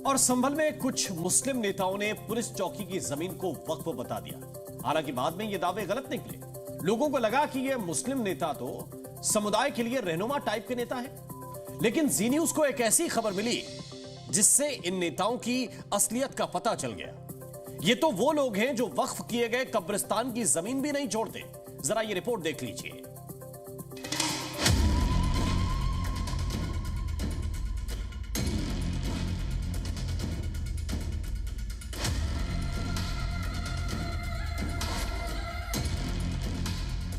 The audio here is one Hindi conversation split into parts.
और संभल में कुछ मुस्लिम नेताओं ने पुलिस चौकी की जमीन को वक्फ बता दिया। हालांकि बाद में ये दावे गलत निकले। लोगों को लगा कि ये मुस्लिम नेता तो समुदाय के लिए रहनुमा टाइप के नेता है। लेकिन जी न्यूज को एक ऐसी खबर मिली जिससे इन नेताओं की असलियत का पता चल गया। ये तो वो लोग हैं जो वक्फ किए गए कब्रिस्तान की जमीन भी नहीं छोड़ते। जरा ये रिपोर्ट देख लीजिए।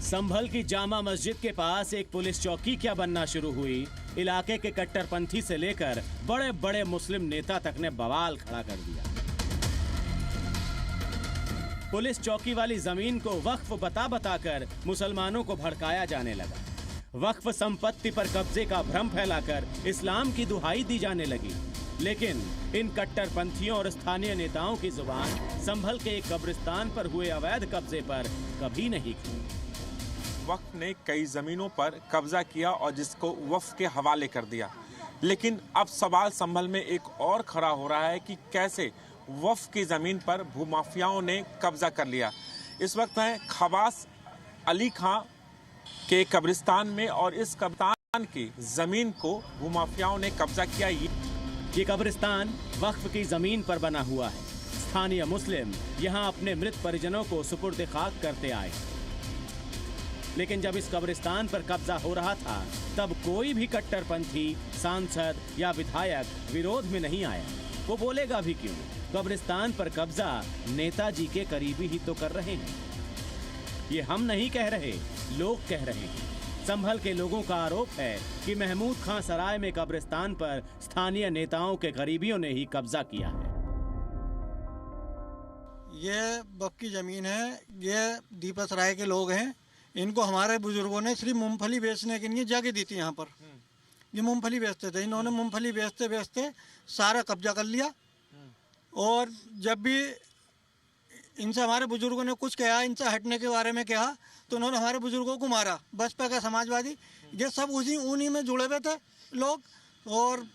संभल की जामा मस्जिद के पास एक पुलिस चौकी क्या बनना शुरू हुई। इलाके के कट्टरपंथी से लेकर बड़े बड़े मुस्लिम नेता तक ने बवाल खड़ा कर दिया। पुलिस चौकी वाली जमीन को वक्फ बता बताकर मुसलमानों को भड़काया जाने लगा। वक्फ संपत्ति पर कब्जे का भ्रम फैलाकर इस्लाम की दुहाई दी जाने लगी। लेकिन इन कट्टरपंथियों और स्थानीय नेताओं की जुबान संभल के एक कब्रिस्तान पर हुए अवैध कब्जे पर कभी नहीं खुली। वक्फ ने कई जमीनों पर कब्जा किया और जिसको वक्फ के हवाले कर दिया। लेकिन अब सवाल संभल में एक और खड़ा हो रहा है कि कैसे वक्फ की जमीन पर भूमाफियाओं ने कब्जा कर लिया। इस वक्त हैं खवास अली खां के कब्रिस्तान में और इस कब्रिस्तान की जमीन को भूमाफियाओं ने कब्जा किया। ये कब्रिस्तान वक्फ की जमीन पर बना हुआ है। स्थानीय मुस्लिम यहाँ अपने मृत परिजनों को सुपुर्द खाक करते आए। लेकिन जब इस कब्रिस्तान पर कब्जा हो रहा था तब कोई भी कट्टरपंथी सांसद या विधायक विरोध में नहीं आया। वो बोलेगा भी क्यों? कब्रिस्तान पर कब्जा नेताजी के करीबी ही तो कर रहे हैं। ये हम नहीं कह रहे, लोग कह रहे हैं। संभल के लोगों का आरोप है कि महमूद खां सराय में कब्रिस्तान पर स्थानीय नेताओं के करीबियों ने ही कब्जा किया है। ये वक्फ की जमीन है। ये दीपक सराय के लोग हैं। इनको हमारे बुजुर्गों ने सिर्फ मूंगफली बेचने के लिए जगह दी थी। यहाँ पर ये मूंगफली बेचते थे। इन्होंने मूंगफली बेचते बेचते सारा कब्जा कर लिया। और जब भी इनसे हमारे बुजुर्गों ने कुछ कहा, इनसे हटने के बारे में कहा, तो उन्होंने हमारे बुजुर्गों को मारा। बसपा का समाजवादी, ये सब उन्हीं में जुड़े हुए थे लोग। और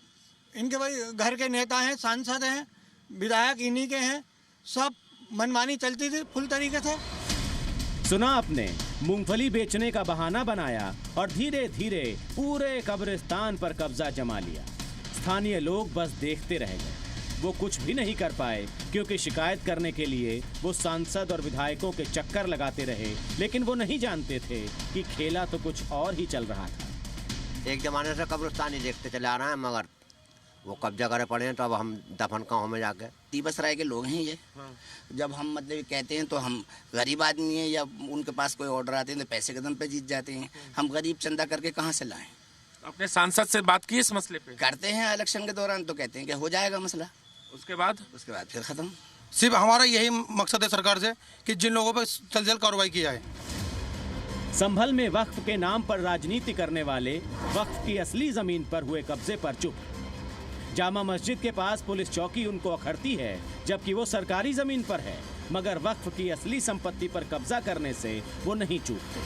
इनके भाई घर के नेता हैं, सांसद हैं, विधायक इन्हीं के हैं। सब मनमानी चलती थी फुल तरीके से। सुना आपने, मूंगफली बेचने का बहाना बनाया और धीरे धीरे पूरे कब्रिस्तान पर कब्जा जमा लिया। स्थानीय लोग बस देखते रह गए। वो कुछ भी नहीं कर पाए क्योंकि शिकायत करने के लिए वो सांसद और विधायकों के चक्कर लगाते रहे। लेकिन वो नहीं जानते थे कि खेला तो कुछ और ही चल रहा था। एक जमाने से कब्रिस्तान ही देखते चले आ रहे हैं, मगर वो कब्जा करे पड़े हैं तो अब हम दफन गाँव में जाके। दीपक सराय के लोग हैं ये। जब हम मतलब कहते हैं तो हम गरीब आदमी हैं या उनके पास कोई ऑर्डर आते हैं तो पैसे के दम पे जीत जाते हैं। हम गरीब चंदा करके कहाँ से लाएं? अपने सांसद से बात की इस मसले पे? करते हैं इलेक्शन के दौरान तो कहते हैं कि हो जाएगा मसला। उसके बाद फिर खत्म। सिर्फ हमारा यही मकसद है सरकार से कि जिन लोगों पर जल्द कार्रवाई की जाए। संभल में वक्फ के नाम पर राजनीति करने वाले वक्फ की असली जमीन पर हुए कब्जे पर चुप। जामा मस्जिद के पास पुलिस चौकी उनको अखरती है जबकि वो सरकारी जमीन पर है, मगर वक्फ की असली संपत्ति पर कब्जा करने से वो नहीं चूकते।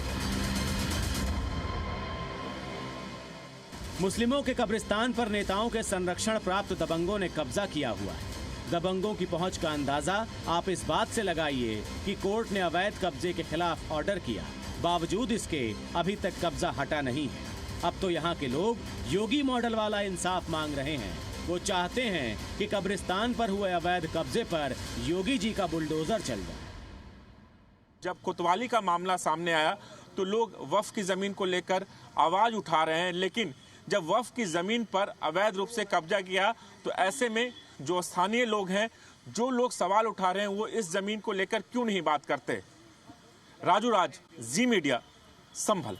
मुस्लिमों के कब्रिस्तान पर नेताओं के संरक्षण प्राप्त दबंगों ने कब्जा किया हुआ है। दबंगों की पहुंच का अंदाजा आप इस बात से लगाइए कि कोर्ट ने अवैध कब्जे के खिलाफ ऑर्डर किया, बावजूद इसके अभी तक कब्जा हटा नहीं है। अब तो यहाँ के लोग योगी मॉडल वाला इंसाफ मांग रहे हैं। वो चाहते हैं कि कब्रिस्तान पर हुए अवैध कब्जे पर योगी जी का बुलडोजर चल जाए। जब कोतवाली का मामला सामने आया तो लोग वक्फ की जमीन को लेकर आवाज उठा रहे हैं। लेकिन जब वक्फ की जमीन पर अवैध रूप से कब्जा किया तो ऐसे में जो स्थानीय लोग हैं, जो लोग सवाल उठा रहे हैं, वो इस जमीन को लेकर क्यों नहीं बात करते? राजू राज, जी मीडिया, संभल।